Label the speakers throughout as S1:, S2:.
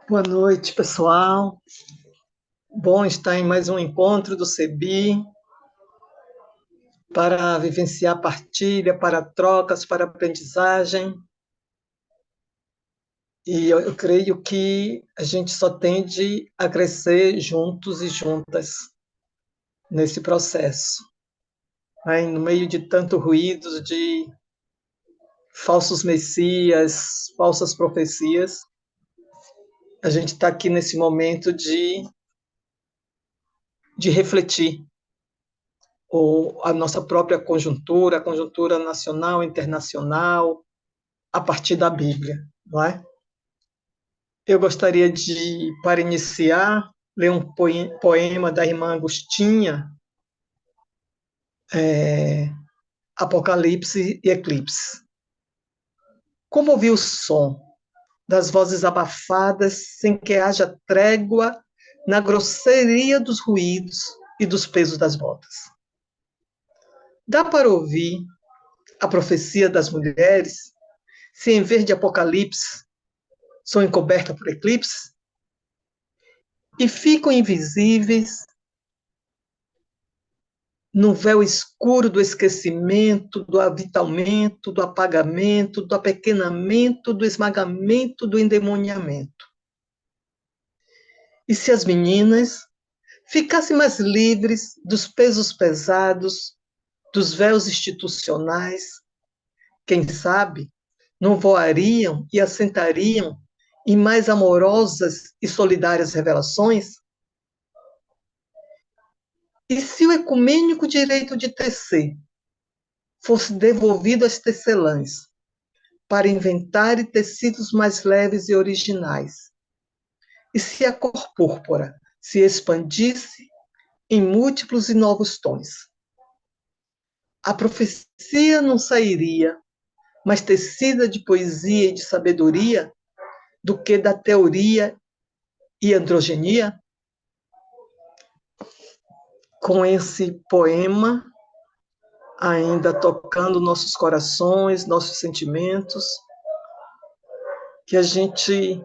S1: Boa noite, pessoal. Bom estar em mais um encontro do CEBI para vivenciar partilha, para trocas, para aprendizagem. E eu creio que a gente só tende a crescer juntos e juntas nesse processo. Né? No meio de tanto ruídos, de falsos messias, falsas profecias, a gente está aqui nesse momento de refletir ou a nossa própria conjuntura, a conjuntura nacional, internacional, a partir da Bíblia, não é? Eu gostaria de, para iniciar, ler um poema da irmã Agostinha, Apocalipse e Eclipse. Como ouvir o som das vozes abafadas sem que haja trégua na grosseria dos ruídos e dos pesos das botas? Dá para ouvir a profecia das mulheres se em vez de Apocalipse são encobertas por eclipse e ficam invisíveis no véu escuro do esquecimento, do avitalmento, do apagamento, do apequenamento, do esmagamento, do endemoniamento. E se as meninas ficassem mais livres dos pesos pesados, dos véus institucionais, quem sabe não voariam e assentariam em mais amorosas e solidárias revelações? E se o ecumênico direito de tecer fosse devolvido às tecelãs para inventarem tecidos mais leves e originais? E se a cor púrpura se expandisse em múltiplos e novos tons? A profecia não sairia mais tecida de poesia e de sabedoria do que da teoria e androgenia? Com esse poema, ainda tocando nossos corações, nossos sentimentos, que a gente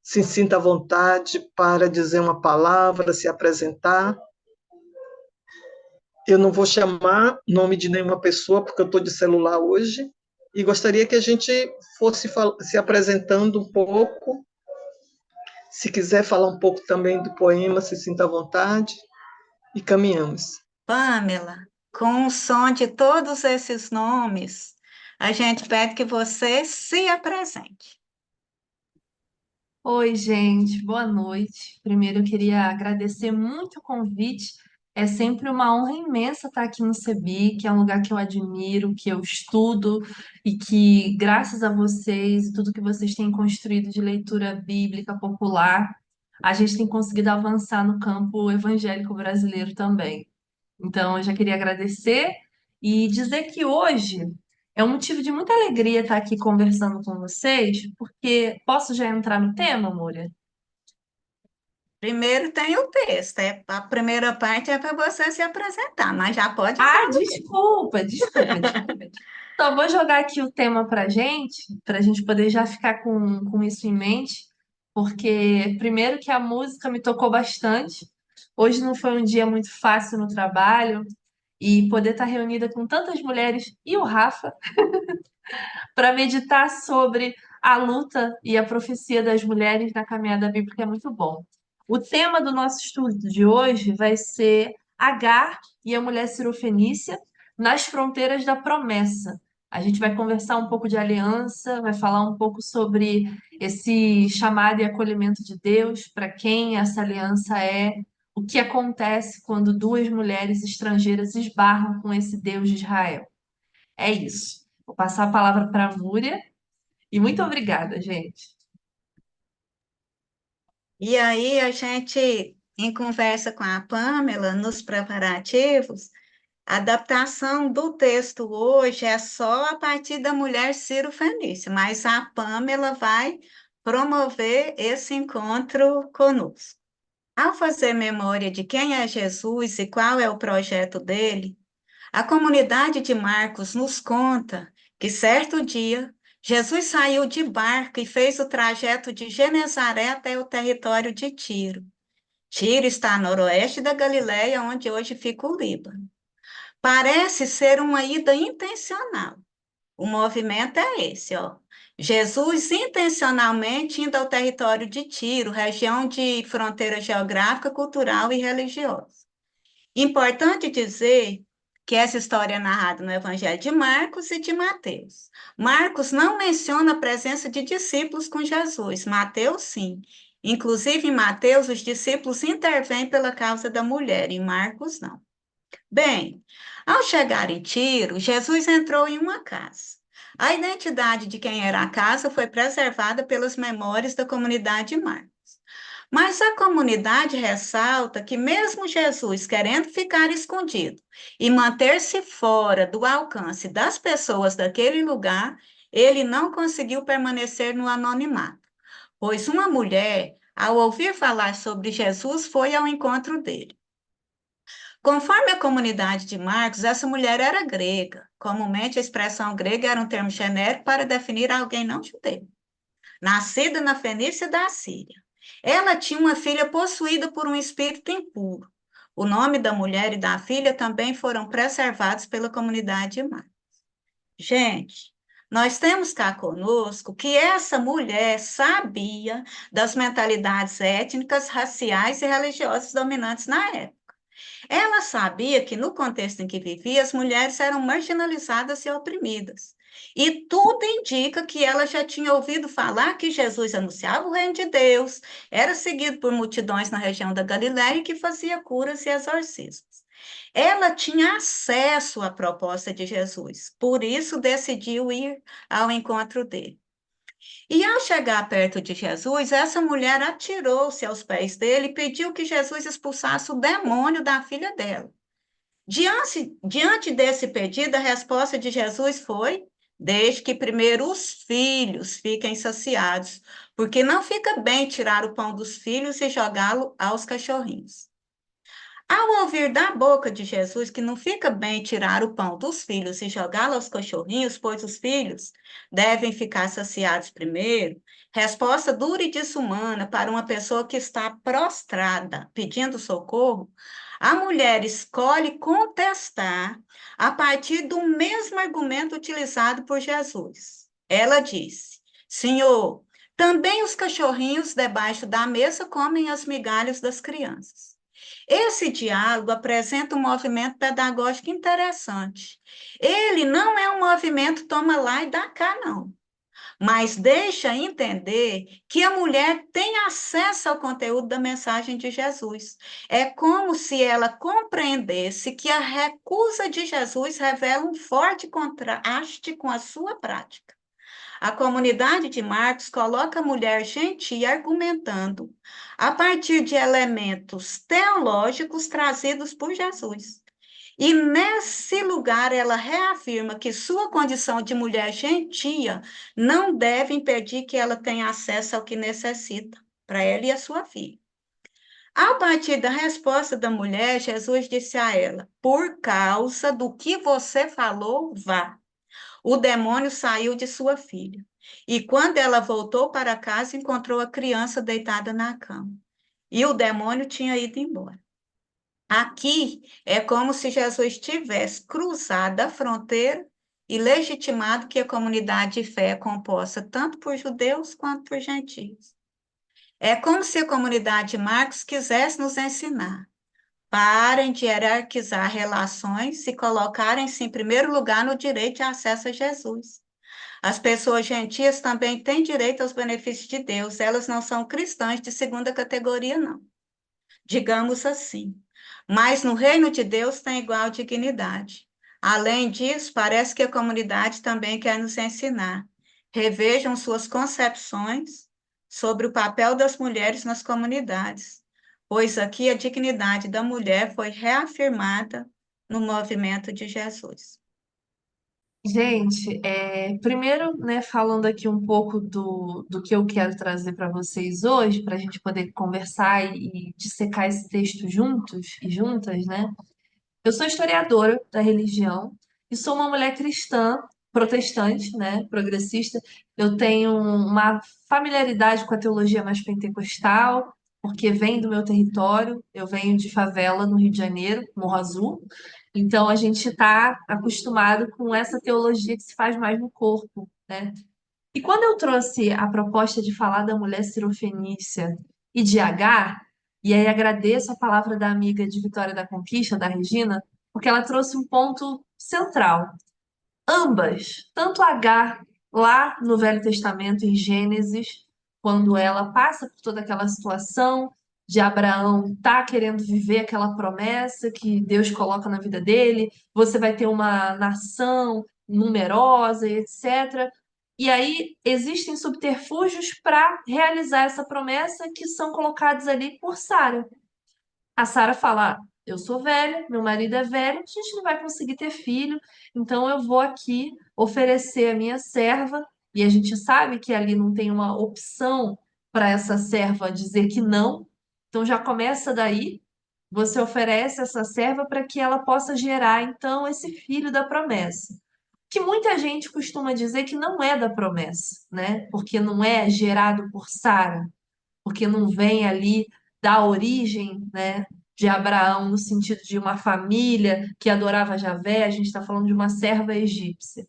S1: se sinta à vontade para dizer uma palavra, se apresentar. Eu não vou chamar nome de nenhuma pessoa, porque eu estou de celular hoje, e gostaria que a gente fosse se apresentando um pouco. Se quiser falar um pouco também do poema, se sinta à vontade, e caminhamos.
S2: Pamela, com o som de todos esses nomes, a gente pede que você se apresente.
S3: Oi, gente, boa noite. Primeiro, eu queria agradecer muito o convite. É sempre uma honra imensa estar aqui no CEBI, que é um lugar que eu admiro, que eu estudo e que, graças a vocês e tudo que vocês têm construído de leitura bíblica popular, a gente tem conseguido avançar no campo evangélico brasileiro também. Então, eu já queria agradecer e dizer que hoje é um motivo de muita alegria estar aqui conversando com vocês, porque posso já entrar no tema, Múria?
S2: Primeiro tem o texto, a primeira parte é para você se apresentar, mas já pode entrar
S3: Ah,
S2: no texto.
S3: desculpa. Então, vou jogar aqui o tema para a gente poder já ficar com isso em mente, porque, primeiro, que a música me tocou bastante. Hoje não foi um dia muito fácil no trabalho, e poder estar reunida com tantas mulheres e o Rafa para meditar sobre a luta e a profecia das mulheres na caminhada bíblica é muito bom. O tema do nosso estudo de hoje vai ser Agar e a mulher cirofenícia nas fronteiras da promessa. A gente vai conversar um pouco de aliança, vai falar um pouco sobre esse chamado e acolhimento de Deus, para quem essa aliança é, o que acontece quando duas mulheres estrangeiras esbarram com esse Deus de Israel. É isso. Vou passar a palavra para a Múria e muito obrigada, gente.
S2: E aí a gente, em conversa com a Pamela, nos preparativos, a adaptação do texto hoje é só a partir da mulher Ciro Fenícia, mas a Pamela vai promover esse encontro conosco. Ao fazer memória de quem é Jesus e qual é o projeto dele, a comunidade de Marcos nos conta que certo dia Jesus saiu de barco e fez o trajeto de Genezaré até o território de Tiro. Tiro está a noroeste da Galileia, onde hoje fica o Líbano. Parece ser uma ida intencional. O movimento é esse, ó. Jesus intencionalmente indo ao território de Tiro, região de fronteira geográfica, cultural e religiosa. Importante dizer que essa história é narrada no Evangelho de Marcos e de Mateus. Marcos não menciona a presença de discípulos com Jesus, Mateus sim. Inclusive, em Mateus, os discípulos intervêm pela causa da mulher, em Marcos não. Bem, ao chegar em Tiro, Jesus entrou em uma casa. A identidade de quem era a casa foi preservada pelas memórias da comunidade Mar. Mas a comunidade ressalta que, mesmo Jesus querendo ficar escondido e manter-se fora do alcance das pessoas daquele lugar, ele não conseguiu permanecer no anonimato, pois uma mulher, ao ouvir falar sobre Jesus, foi ao encontro dele. Conforme a comunidade de Marcos, essa mulher era grega. Comumente, a expressão grega era um termo genérico para definir alguém não judeu, nascida na Fenícia da Síria. Ela tinha uma filha possuída por um espírito impuro. O nome da mulher e da filha também foram preservados pela comunidade de Marcos. Gente, nós temos cá conosco que essa mulher sabia das mentalidades étnicas, raciais e religiosas dominantes na época. Ela sabia que, no contexto em que vivia, as mulheres eram marginalizadas e oprimidas. E tudo indica que ela já tinha ouvido falar que Jesus anunciava o reino de Deus, era seguido por multidões na região da Galiléia e que fazia curas e exorcismos. Ela tinha acesso à proposta de Jesus, por isso decidiu ir ao encontro dele. E ao chegar perto de Jesus, essa mulher atirou-se aos pés dele e pediu que Jesus expulsasse o demônio da filha dela. Diante desse pedido, a resposta de Jesus foi: deixe que primeiro os filhos fiquem saciados, porque não fica bem tirar o pão dos filhos e jogá-lo aos cachorrinhos. Ao ouvir da boca de Jesus que não fica bem tirar o pão dos filhos e jogá-lo aos cachorrinhos, pois os filhos devem ficar saciados primeiro, resposta dura e desumana para uma pessoa que está prostrada, pedindo socorro, a mulher escolhe contestar a partir do mesmo argumento utilizado por Jesus. Ela disse: Senhor, também os cachorrinhos debaixo da mesa comem as migalhas das crianças. Esse diálogo apresenta um movimento pedagógico interessante. Ele não é um movimento toma lá e dá cá, não. Mas deixa entender que a mulher tem acesso ao conteúdo da mensagem de Jesus. É como se ela compreendesse que a recusa de Jesus revela um forte contraste com a sua prática. A comunidade de Marcos coloca a mulher gentia argumentando a partir de elementos teológicos trazidos por Jesus. E nesse lugar ela reafirma que sua condição de mulher gentia não deve impedir que ela tenha acesso ao que necessita, para ela e a sua filha. A partir da resposta da mulher, Jesus disse a ela: por causa do que você falou, vá. O demônio saiu de sua filha. E quando ela voltou para casa, encontrou a criança deitada na cama. E o demônio tinha ido embora. Aqui é como se Jesus tivesse cruzado a fronteira e legitimado que a comunidade de fé é composta tanto por judeus quanto por gentios. É como se a comunidade de Marcos quisesse nos ensinar: parem de hierarquizar relações e colocarem-se em primeiro lugar no direito de acesso a Jesus. As pessoas gentias também têm direito aos benefícios de Deus, elas não são cristãs de segunda categoria, não. Digamos assim. Mas no reino de Deus tem igual dignidade. Além disso, parece que a comunidade também quer nos ensinar. Revejam suas concepções sobre o papel das mulheres nas comunidades, pois aqui a dignidade da mulher foi reafirmada no movimento de Jesus.
S3: Gente, primeiro, né, falando aqui um pouco do que eu quero trazer para vocês hoje, para a gente poder conversar e dissecar esse texto juntos e juntas, né? Eu sou historiadora da religião e sou uma mulher cristã protestante, né, progressista. Eu tenho uma familiaridade com a teologia mais pentecostal, porque vem do meu território. Eu venho de favela no Rio de Janeiro, Morro Azul. Então a gente está acostumado com essa teologia que se faz mais no corpo, né? E quando eu trouxe a proposta de falar da mulher cirofenícia e de Agar, e aí agradeço a palavra da amiga de Vitória da Conquista, da Regina, porque ela trouxe um ponto central. Ambas, tanto Agar lá no Velho Testamento, em Gênesis, quando ela passa por toda aquela situação de Abraão tá querendo viver aquela promessa que Deus coloca na vida dele, você vai ter uma nação numerosa e etc. E aí existem subterfúgios para realizar essa promessa que são colocados ali por Sara. A Sara fala: eu sou velha, meu marido é velho, a gente não vai conseguir ter filho, então eu vou aqui oferecer a minha serva. E a gente sabe que ali não tem uma opção para essa serva dizer que não, então já começa daí. Você oferece essa serva para que ela possa gerar então esse filho da promessa. Que muita gente costuma dizer que não é da promessa, né? Porque não é gerado por Sara, porque não vem ali da origem, né, de Abraão, no sentido de uma família que adorava Javé, a gente está falando de uma serva egípcia.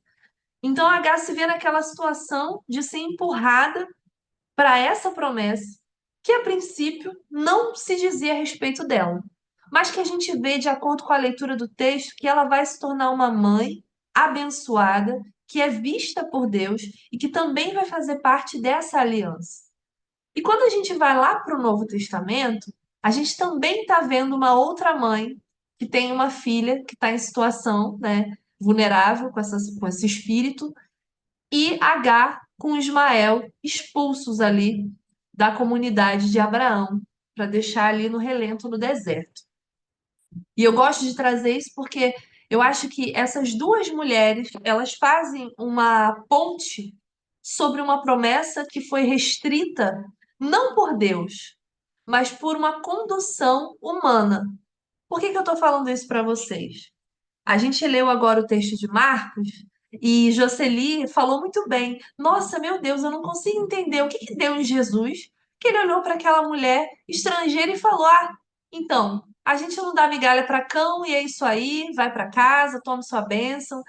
S3: Então Agar se vê naquela situação de ser empurrada para essa promessa, que a princípio não se dizia a respeito dela, mas que a gente vê, de acordo com a leitura do texto, que ela vai se tornar uma mãe abençoada, que é vista por Deus e que também vai fazer parte dessa aliança. E quando a gente vai lá para o Novo Testamento, a gente também está vendo uma outra mãe que tem uma filha que está em situação, né, vulnerável com esse espírito, e Agar com Ismael expulsos ali da comunidade de Abraão, para deixar ali no relento no deserto. E eu gosto de trazer isso porque eu acho que essas duas mulheres, elas fazem uma ponte sobre uma promessa que foi restrita não por Deus, mas por uma condução humana. Por que que eu estou falando isso para vocês? A gente leu agora o texto de Marcos e Jocely falou muito bem. Nossa, meu Deus, eu não consigo entender o que que deu em Jesus, que ele olhou para aquela mulher estrangeira e falou: Ah, então, a gente não dá migalha para cão e é isso aí, vai para casa, tome sua bênção.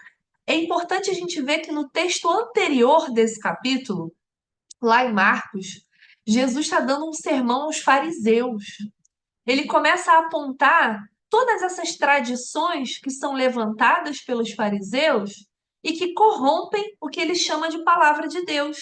S3: É importante a gente ver que no texto anterior desse capítulo, lá em Marcos, Jesus está dando um sermão aos fariseus. Ele começa a apontar todas essas tradições que são levantadas pelos fariseus e que corrompem o que ele chama de palavra de Deus,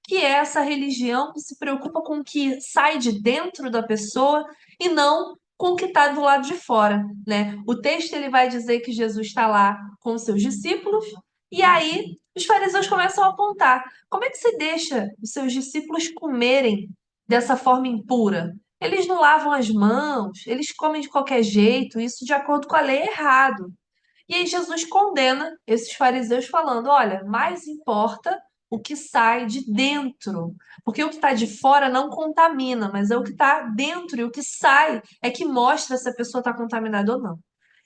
S3: que é essa religião que se preocupa com o que sai de dentro da pessoa e não com o que está do lado de fora, né? O texto ele vai dizer que Jesus está lá com os seus discípulos e aí os fariseus começam a apontar: como é que você deixa os seus discípulos comerem dessa forma impura? Eles não lavam as mãos, eles comem de qualquer jeito, isso de acordo com a lei é errado. E aí Jesus condena esses fariseus falando: olha, mais importa o que sai de dentro, porque o que está de fora não contamina, mas é o que está dentro e o que sai é que mostra se a pessoa está contaminada ou não.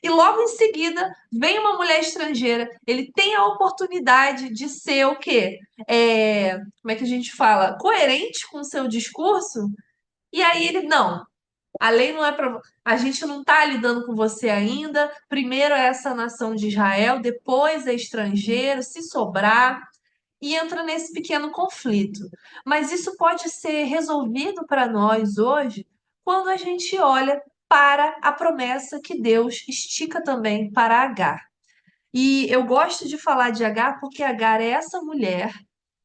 S3: E logo em seguida vem uma mulher estrangeira, ele tem a oportunidade de ser o quê? Como é que a gente fala? Coerente com o seu discurso, e aí ele, não, a lei não é para. A gente não está lidando com você ainda. Primeiro é essa nação de Israel, depois é estrangeiro, se sobrar, e entra nesse pequeno conflito. Mas isso pode ser resolvido para nós hoje quando a gente olha para a promessa que Deus estica também para Agar. E eu gosto de falar de Agar porque Agar é essa mulher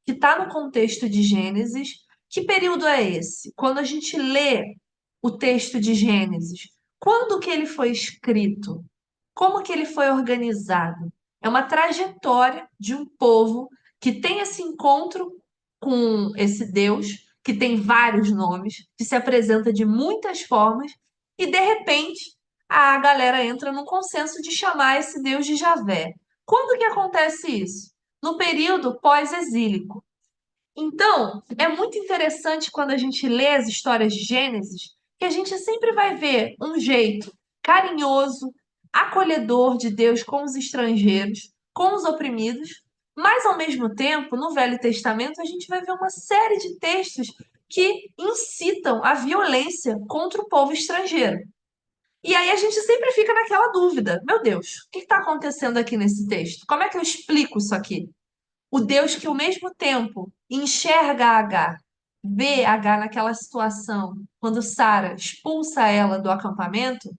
S3: que está no contexto de Gênesis. Que período é esse? Quando a gente lê o texto de Gênesis, quando que ele foi escrito? Como que ele foi organizado? É uma trajetória de um povo que tem esse encontro com esse Deus, que tem vários nomes, que se apresenta de muitas formas, e de repente a galera entra num consenso de chamar esse Deus de Javé. Quando que acontece isso? No período pós-exílico. Então, é muito interessante quando a gente lê as histórias de Gênesis, que a gente sempre vai ver um jeito carinhoso, acolhedor de Deus com os estrangeiros, com os oprimidos, Mas, ao mesmo tempo, no Velho Testamento, a gente vai ver uma série de textos que incitam a violência contra o povo estrangeiro. E aí a gente sempre fica naquela dúvida: meu Deus, o que está acontecendo aqui nesse texto? Como é que eu explico isso aqui? O Deus que, ao mesmo tempo, enxerga Agar, vê Agar naquela situação, quando Sara expulsa ela do acampamento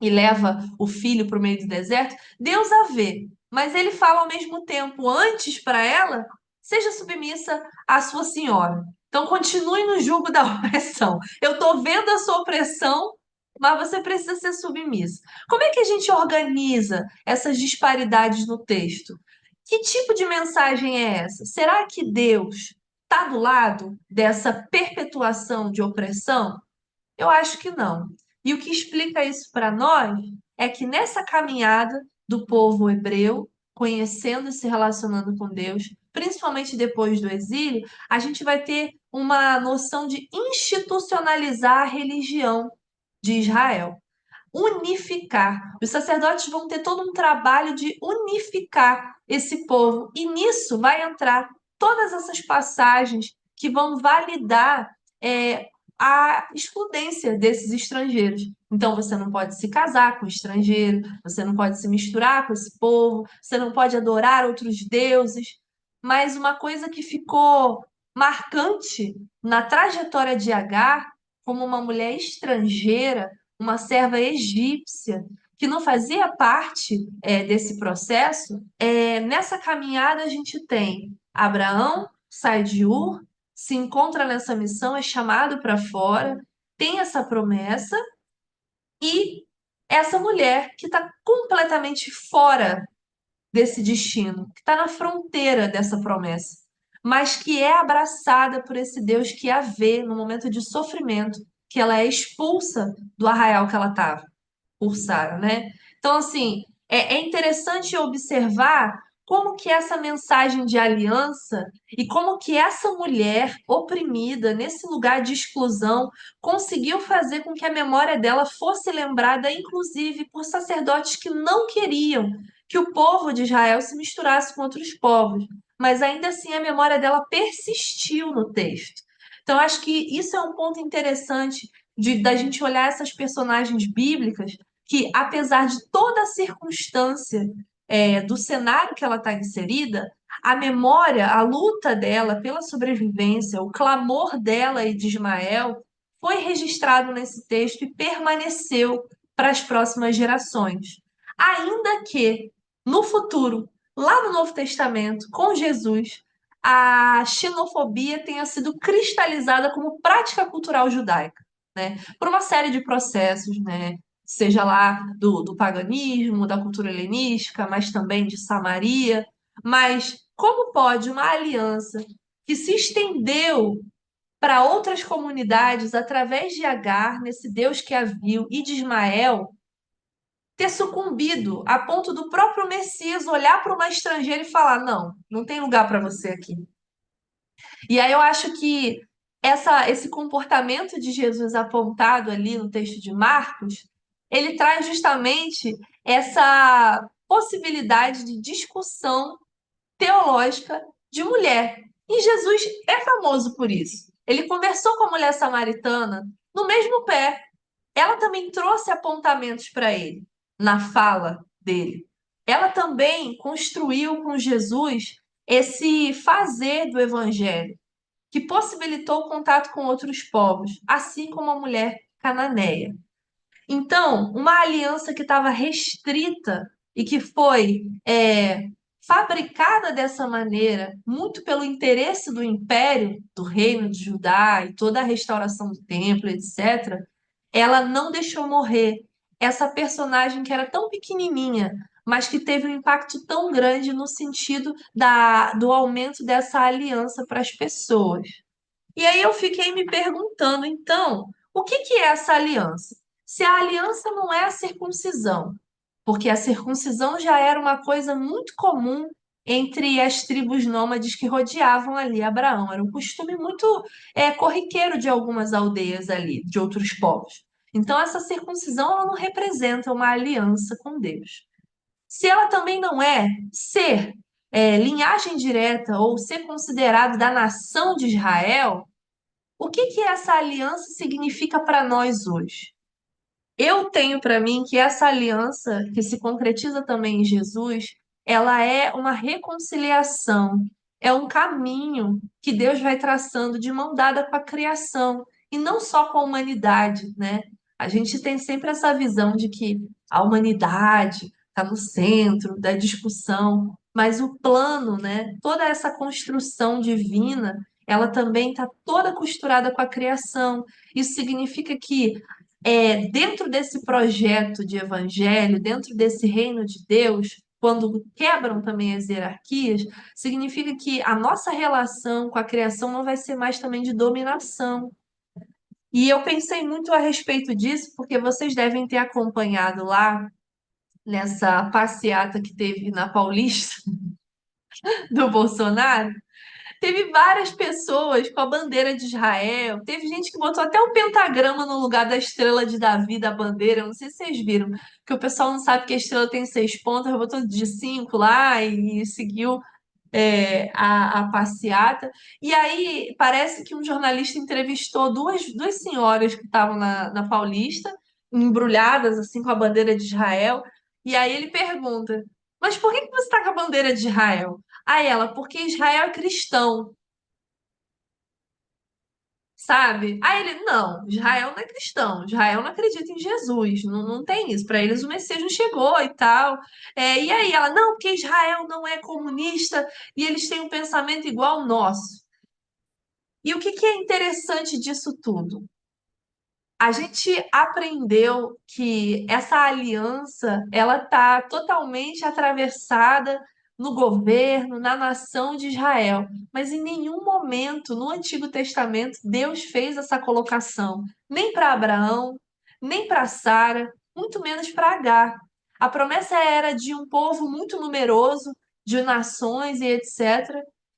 S3: e leva o filho para o meio do deserto, Deus a vê, mas ele fala ao mesmo tempo antes para ela: seja submissa à sua senhora. Então continue no jugo da opressão. Eu estou vendo a sua opressão, mas você precisa ser submissa. Como é que a gente organiza essas disparidades no texto? Que tipo de mensagem é essa? Será que Deus está do lado dessa perpetuação de opressão? Eu acho que não. E o que explica isso para nós é que nessa caminhada do povo hebreu, conhecendo e se relacionando com Deus, principalmente depois do exílio, a gente vai ter uma noção de institucionalizar a religião de Israel, unificar. Os sacerdotes vão ter todo um trabalho de unificar esse povo, e nisso vai entrar todas essas passagens que vão validar a excludência desses estrangeiros. Então, você não pode se casar com estrangeiro, você não pode se misturar com esse povo, você não pode adorar outros deuses. Mas uma coisa que ficou marcante na trajetória de Agar, como uma mulher estrangeira, uma serva egípcia, que não fazia parte desse processo, nessa caminhada a gente tem Abraão, sai de Ur, se encontra nessa missão, é chamado para fora, tem essa promessa, e essa mulher que está completamente fora desse destino, que está na fronteira dessa promessa, mas que é abraçada por esse Deus que a vê no momento de sofrimento, que ela é expulsa do arraial que ela estava por Sara, né? Então, assim, é interessante observar como que essa mensagem de aliança e como que essa mulher oprimida nesse lugar de exclusão conseguiu fazer com que a memória dela fosse lembrada, inclusive, por sacerdotes que não queriam que o povo de Israel se misturasse com outros povos. Mas ainda assim a memória dela persistiu no texto. Então, acho que isso é um ponto interessante da gente olhar essas personagens bíblicas que, apesar de toda a circunstância do cenário que ela está inserida, a memória, a luta dela pela sobrevivência, o clamor dela e de Ismael foi registrado nesse texto e permaneceu para as próximas gerações. Ainda que, no futuro, lá no Novo Testamento, com Jesus, a xenofobia tenha sido cristalizada como prática cultural judaica, né? Por uma série de processos, né? Seja lá do paganismo, da cultura helenística, mas também de Samaria. Mas como pode uma aliança que se estendeu para outras comunidades através de Agar, nesse Deus que a viu, e de Ismael, ter sucumbido a ponto do próprio Messias olhar para uma estrangeira e falar: não, não tem lugar para você aqui. E aí eu acho que esse comportamento de Jesus apontado ali no texto de Marcos, ele traz justamente essa possibilidade de discussão teológica de mulher. E Jesus é famoso por isso. Ele conversou com a mulher samaritana no mesmo pé. Ela também trouxe apontamentos para ele na fala dele. Ela também construiu com Jesus esse fazer do evangelho que possibilitou o contato com outros povos, assim como a mulher cananeia. Então, uma aliança que estava restrita e que foi fabricada dessa maneira, muito pelo interesse do império, do reino de Judá e toda a restauração do templo, etc., ela não deixou morrer essa personagem que era tão pequenininha, mas que teve um impacto tão grande no sentido do aumento dessa aliança para as pessoas. E aí eu fiquei me perguntando, então, o que que é essa aliança? Se a aliança não é a circuncisão, porque a circuncisão já era uma coisa muito comum entre as tribos nômades que rodeavam ali Abraão, era um costume muito corriqueiro de algumas aldeias ali, de outros povos. Então, essa circuncisão ela não representa uma aliança com Deus. Se ela também não é ser linhagem direta ou ser considerado da nação de Israel, o que que essa aliança significa para nós hoje? Eu tenho para mim que essa aliança, que se concretiza também em Jesus, ela é uma reconciliação, é um caminho que Deus vai traçando de mão dada com a criação, e não só com a humanidade, né? A gente tem sempre essa visão de que a humanidade está no centro da discussão, mas o plano, né? Toda essa construção divina, ela também está toda costurada com a criação. Isso significa que dentro desse projeto de evangelho, dentro desse reino de Deus, quando quebram também as hierarquias, significa que a nossa relação com a criação não vai ser mais também de dominação. E eu pensei muito a respeito disso, porque vocês devem ter acompanhado lá nessa passeata que teve na Paulista do Bolsonaro. Teve várias pessoas com a bandeira de Israel. Teve gente que botou até um pentagrama no lugar da estrela de Davi da bandeira. Eu não sei se vocês viram, que o pessoal não sabe que a estrela tem 6 pontas, botou de 5 lá e seguiu a passeata. E aí parece que um jornalista entrevistou duas senhoras que estavam na Paulista, embrulhadas assim com a bandeira de Israel. E aí ele pergunta: Mas por que que você está com a bandeira de Israel? Aí ela, porque Israel é cristão, sabe? Aí ele, não, Israel não é cristão, Israel não acredita em Jesus, não tem isso. Para eles o Messias não chegou e tal. E aí ela, não, porque Israel não é comunista e eles têm um pensamento igual ao nosso. E o que que é interessante disso tudo? A gente aprendeu que essa aliança ela está totalmente atravessada no governo, na nação de Israel, mas em nenhum momento no Antigo Testamento Deus fez essa colocação, nem para Abraão, nem para Sara, muito menos para Agar. A promessa era de um povo muito numeroso, de nações e etc.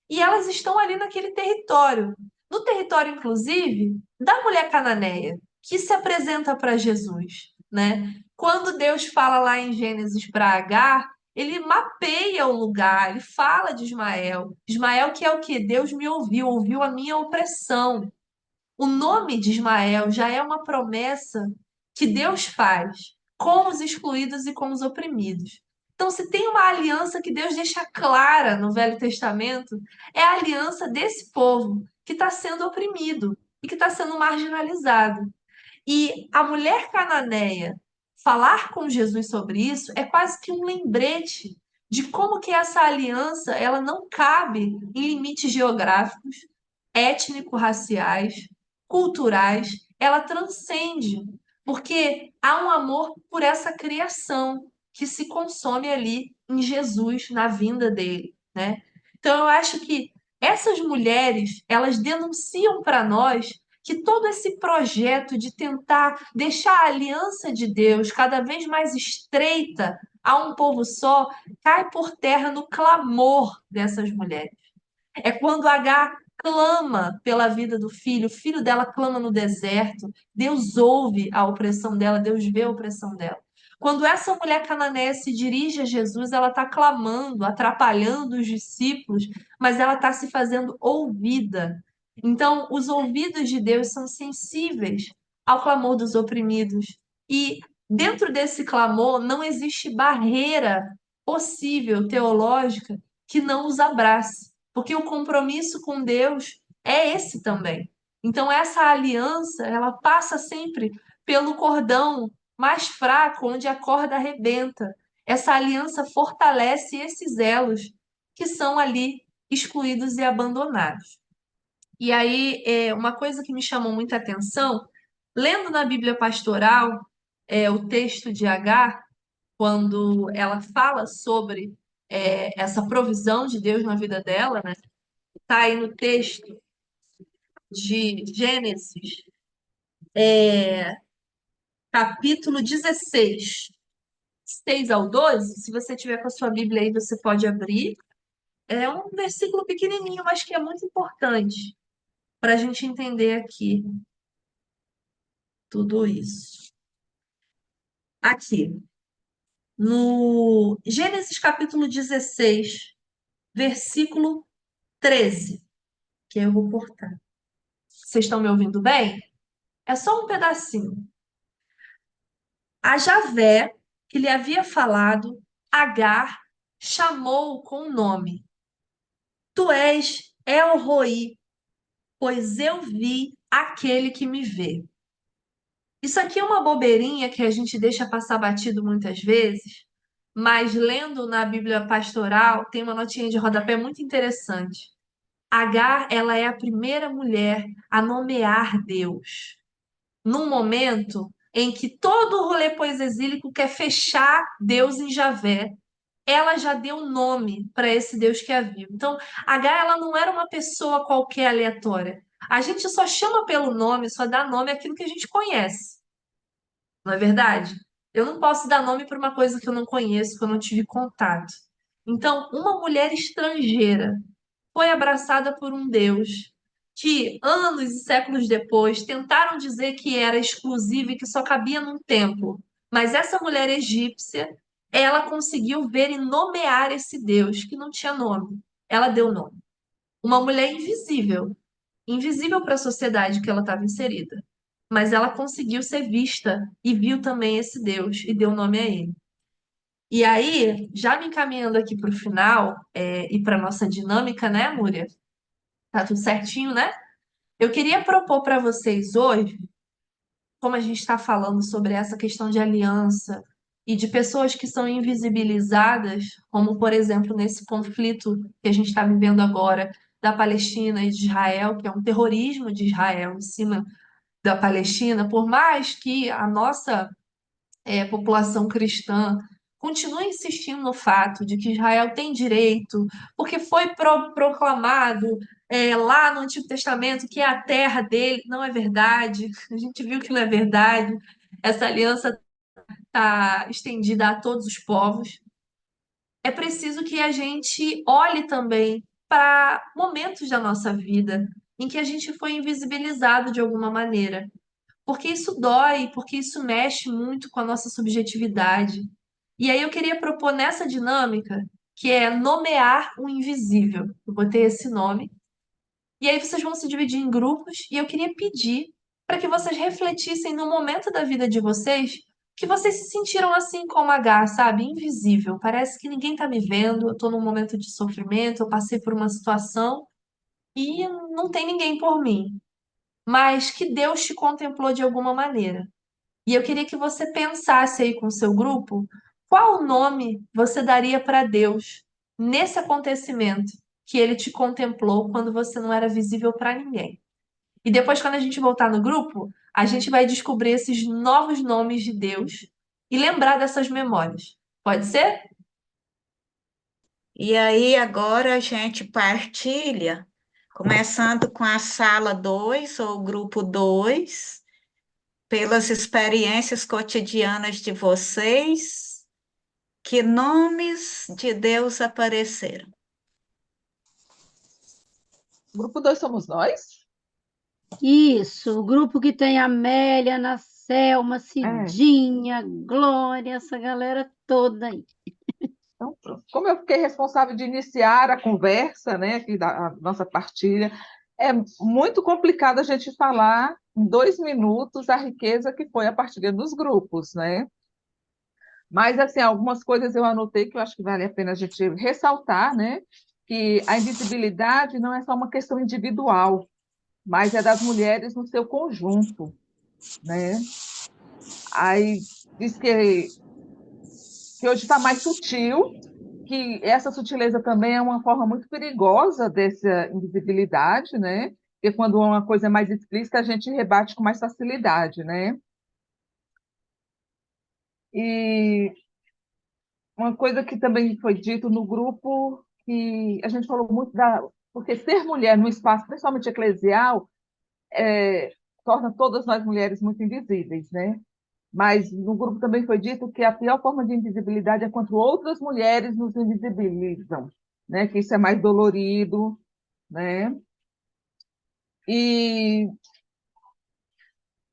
S3: E elas estão ali naquele território, no território inclusive da mulher cananeia que se apresenta para Jesus, né? Quando Deus fala lá em Gênesis para Agar, ele mapeia o lugar, ele fala de Ismael. Ismael que é o que? Deus me ouviu, ouviu a minha opressão. O nome de Ismael já é uma promessa que Deus faz com os excluídos e com os oprimidos. Então, se tem uma aliança que Deus deixa clara no Velho Testamento, é a aliança desse povo que está sendo oprimido e que está sendo marginalizado. E a mulher cananeia falar com Jesus sobre isso é quase que um lembrete de como que essa aliança ela não cabe em limites geográficos, étnico-raciais, culturais, ela transcende, porque há um amor por essa criação que se consome ali em Jesus, na vinda dele, né? Então eu acho que essas mulheres, elas denunciam para nós que todo esse projeto de tentar deixar a aliança de Deus cada vez mais estreita a um povo só cai por terra no clamor dessas mulheres. É quando Agar clama pela vida do filho, o filho dela clama no deserto, Deus ouve a opressão dela, Deus vê a opressão dela. Quando essa mulher cananeia se dirige a Jesus, ela está clamando, atrapalhando os discípulos, mas ela está se fazendo ouvida. Então, os ouvidos de Deus são sensíveis ao clamor dos oprimidos. E dentro desse clamor não existe barreira possível teológica que não os abrace. Porque o compromisso com Deus é esse também. Então, essa aliança, ela passa sempre pelo cordão mais fraco, onde a corda arrebenta. Essa aliança fortalece esses elos que são ali excluídos e abandonados. E aí, uma coisa que me chamou muita atenção, lendo na Bíblia Pastoral, o texto de Agar, quando ela fala sobre essa provisão de Deus na vida dela, né? Está aí no texto de Gênesis, capítulo 16, 6 ao 12. Se você tiver com a sua Bíblia aí, você pode abrir. É um versículo pequenininho, mas que é muito importante para a gente entender aqui tudo isso. Aqui, no Gênesis capítulo 16, versículo 13, que eu vou cortar. Vocês estão me ouvindo bem? É só um pedacinho. A Javé, que lhe havia falado, Agar chamou-o com o nome. Tu és El-Roi, pois eu vi aquele que me vê. Isso aqui é uma bobeirinha que a gente deixa passar batido muitas vezes, mas lendo na Bíblia Pastoral tem uma notinha de rodapé muito interessante. Agar, ela é a primeira mulher a nomear Deus. Num momento em que todo o rolê pós-exílico quer fechar Deus em Javé, ela já deu nome para esse Deus que a viu. Então, Agar, ela não era uma pessoa qualquer aleatória. A gente só chama pelo nome, só dá nome àquilo que a gente conhece, não é verdade? Eu não posso dar nome para uma coisa que eu não conheço, que eu não tive contato. Então, uma mulher estrangeira foi abraçada por um Deus que, anos e séculos depois, tentaram dizer que era exclusivo e que só cabia num templo. Mas essa mulher egípcia, ela conseguiu ver e nomear esse Deus que não tinha nome. Ela deu nome. Uma mulher invisível, invisível para a sociedade que ela estava inserida. Mas ela conseguiu ser vista e viu também esse Deus e deu nome a ele. E aí, já me encaminhando aqui para o final, e para nossa dinâmica, né, Múria? Tá tudo certinho, né? Eu queria propor para vocês hoje, como a gente está falando sobre essa questão de aliança e de pessoas que são invisibilizadas, como, por exemplo, nesse conflito que a gente está vivendo agora da Palestina e de Israel, que é um terrorismo de Israel em cima da Palestina, por mais que a nossa população cristã continua insistindo no fato de que Israel tem direito, porque foi proclamado lá no Antigo Testamento que é a terra dele. Não é verdade. A gente viu que não é verdade. Essa aliança está estendida a todos os povos. É preciso que a gente olhe também para momentos da nossa vida em que a gente foi invisibilizado de alguma maneira, porque isso dói, porque isso mexe muito com a nossa subjetividade. E aí eu queria propor nessa dinâmica, que é nomear o invisível. Eu botei esse nome. E aí vocês vão se dividir em grupos e eu queria pedir para que vocês refletissem no momento da vida de vocês que vocês se sentiram assim como H, sabe? Invisível. Parece que ninguém está me vendo, eu estou num momento de sofrimento, eu passei por uma situação e não tem ninguém por mim. Mas que Deus te contemplou de alguma maneira. E eu queria que você pensasse aí com o seu grupo qual nome você daria para Deus nesse acontecimento que ele te contemplou quando você não era visível para ninguém. E depois, quando a gente voltar no grupo, a gente vai descobrir esses novos nomes de Deus e lembrar dessas memórias. Pode ser?
S2: E aí agora a gente partilha, começando com a sala 2 ou grupo 2, pelas experiências cotidianas de vocês, que nomes de Deus apareceram.
S4: Grupo 2 somos nós?
S5: Isso, o grupo que tem a Amélia, Ana Selma,
S4: É.
S5: Cidinha, Glória, essa galera toda aí.
S4: Então, pronto. Como eu fiquei responsável de iniciar a conversa, né, aqui da a nossa partilha, é muito complicado a gente falar em 2 minutos a riqueza que foi a partilha dos grupos, né? Mas, assim, algumas coisas eu anotei que eu acho que vale a pena a gente ressaltar, né? Que a invisibilidade não é só uma questão individual, mas é das mulheres no seu conjunto, né? Aí diz que hoje está mais sutil, que essa sutileza também é uma forma muito perigosa dessa invisibilidade, né? Porque quando uma coisa é mais explícita, a gente rebate com mais facilidade, né? E uma coisa que também foi dito no grupo, que a gente falou muito da... Porque ser mulher no espaço, principalmente eclesial, torna todas nós mulheres muito invisíveis, né? Mas no grupo também foi dito que a pior forma de invisibilidade é quando outras mulheres nos invisibilizam, né? Que isso é mais dolorido, né? E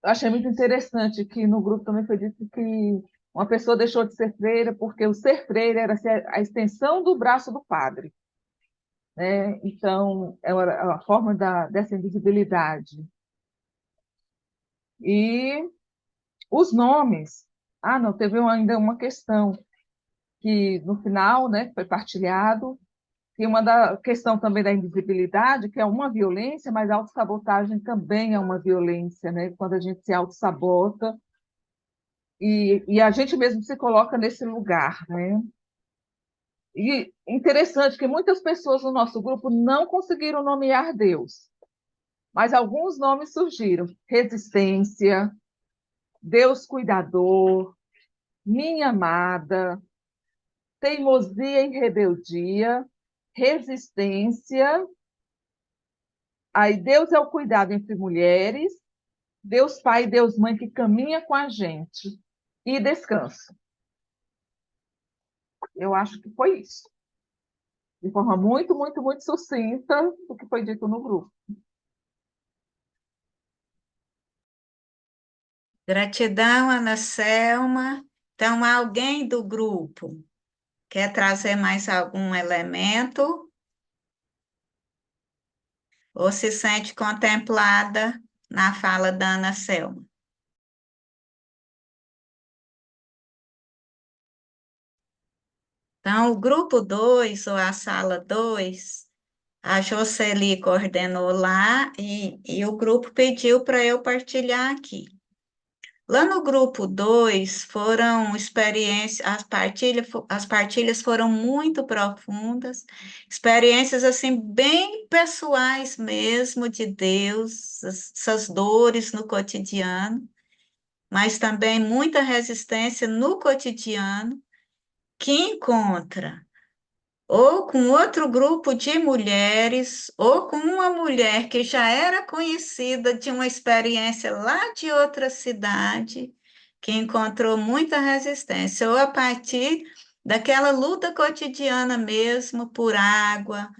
S4: eu achei muito interessante que no grupo também foi dito que uma pessoa deixou de ser freira porque o ser freira era ser a extensão do braço do padre. né? Então, é uma forma dessa invisibilidade. E os nomes. Ah, não, teve ainda uma questão que no final, né, foi partilhado, e uma da questão também da invisibilidade, que é uma violência, mas a autossabotagem também é uma violência, né? Quando a gente se autossabota e a gente mesmo se coloca nesse lugar, né? E interessante que muitas pessoas no nosso grupo não conseguiram nomear Deus, mas alguns nomes surgiram: resistência, Deus cuidador, minha amada, teimosia e rebeldia, resistência. Aí Deus é o cuidado entre mulheres, Deus Pai e Deus Mãe que caminha com a gente e descanso. Eu acho que foi isso. De forma muito, muito, muito sucinta do que foi dito no grupo.
S2: Gratidão, Ana Selma. Então, alguém do grupo quer trazer mais algum elemento ou se sente contemplada na fala da Ana Selma? Então, o grupo 2 ou a sala 2, a Jocely coordenou lá e o grupo pediu para eu partilhar aqui. Lá no grupo 2 foram experiências, as partilhas foram muito profundas, experiências assim bem pessoais mesmo de Deus, essas dores no cotidiano, mas também muita resistência no cotidiano que encontra ou com outro grupo de mulheres, ou com uma mulher que já era conhecida de uma experiência lá de outra cidade, que encontrou muita resistência, ou a partir daquela luta cotidiana mesmo por água,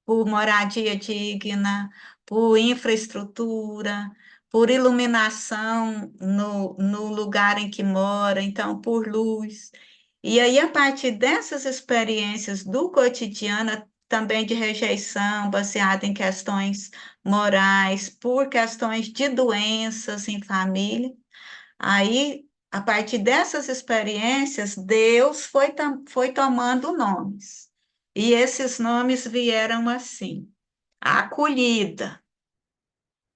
S2: por moradia digna, por infraestrutura, por iluminação no lugar em que mora, então por luz. E aí, a partir dessas experiências do cotidiano, também de rejeição, baseada em questões morais, por questões de doenças em família, aí, a partir dessas experiências, Deus foi tomando nomes. E esses nomes vieram assim: acolhida,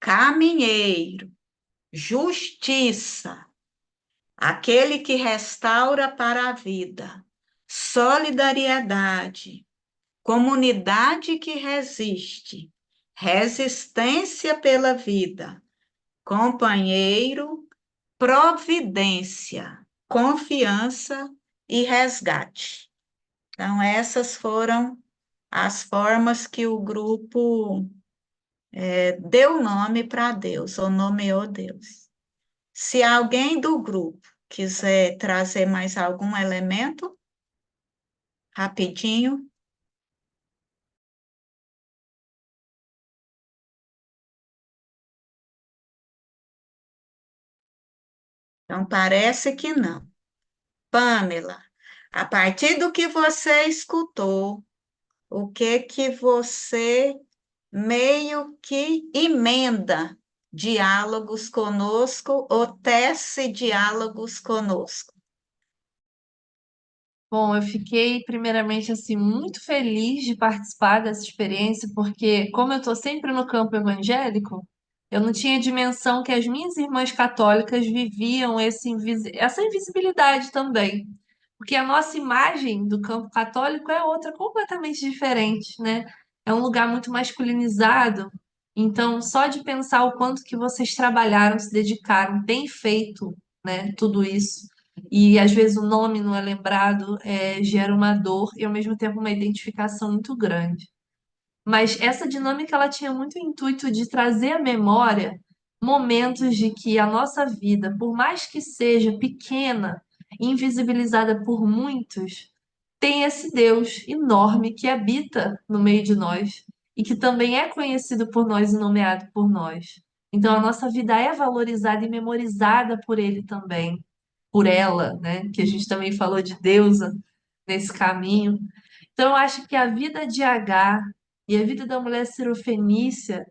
S2: caminheiro, justiça, aquele que restaura para a vida, solidariedade, comunidade que resiste, resistência pela vida, companheiro, providência, confiança e resgate. Então, essas foram as formas que o grupo deu nome para Deus, ou nomeou Deus. Se alguém do grupo quiser trazer mais algum elemento, rapidinho. Então, parece que não. Pamela, a partir do que você escutou, o que você meio que emenda diálogos conosco ou tece diálogos conosco?
S3: Bom, eu fiquei primeiramente assim muito feliz de participar dessa experiência, porque como eu estou sempre no campo evangélico, eu não tinha dimensão que as minhas irmãs católicas viviam essa invisibilidade também. Porque a nossa imagem do campo católico é outra, completamente diferente, né? É um lugar muito masculinizado. Então, só de pensar o quanto que vocês trabalharam, se dedicaram, bem feito, né? Tudo isso. E às vezes o nome não é lembrado, gera uma dor e ao mesmo tempo uma identificação muito grande. Mas essa dinâmica ela tinha muito o intuito de trazer à memória momentos de que a nossa vida, por mais que seja pequena, invisibilizada por muitos, tem esse Deus enorme que habita no meio de nós e que também é conhecido por nós e nomeado por nós. Então a nossa vida é valorizada e memorizada por ele também, por ela, né? Que a gente também falou de deusa nesse caminho. Então eu acho que a vida de H e a vida da mulher cirofenícia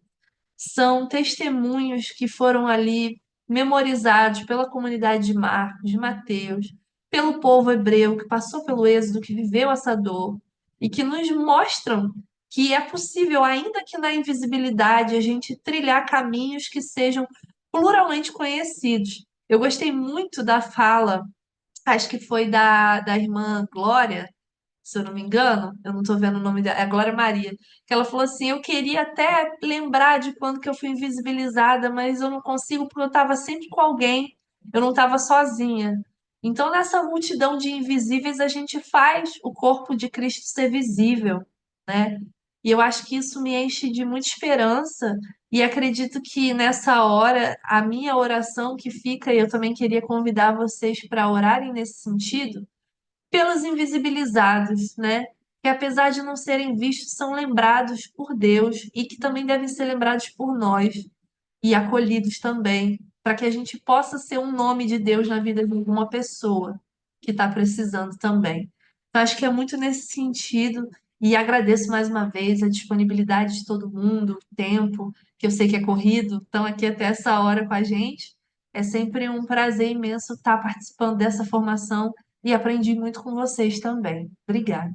S3: são testemunhos que foram ali memorizados pela comunidade de Marcos, de Mateus, pelo povo hebreu que passou pelo êxodo, que viveu essa dor, e que nos mostram que é possível, ainda que na invisibilidade, a gente trilhar caminhos que sejam pluralmente conhecidos. Eu gostei muito da fala, acho que foi da irmã Glória, se eu não me engano, eu não estou vendo o nome dela, é a Glória Maria, que ela falou assim: eu queria até lembrar de quando que eu fui invisibilizada, mas eu não consigo porque eu estava sempre com alguém, eu não estava sozinha. Então, nessa multidão de invisíveis, a gente faz o corpo de Cristo ser visível, né? E eu acho que isso me enche de muita esperança, e acredito que nessa hora, a minha oração que fica, e eu também queria convidar vocês para orarem nesse sentido, pelos invisibilizados, né? Que apesar de não serem vistos, são lembrados por Deus e que também devem ser lembrados por nós e acolhidos também, para que a gente possa ser um nome de Deus na vida de alguma pessoa que está precisando também. Então, acho que é muito nesse sentido e agradeço mais uma vez a disponibilidade de todo mundo, o tempo, que eu sei que é corrido, estão aqui até essa hora com a gente. É sempre um prazer imenso estar participando dessa formação e aprendi muito com vocês também. Obrigada.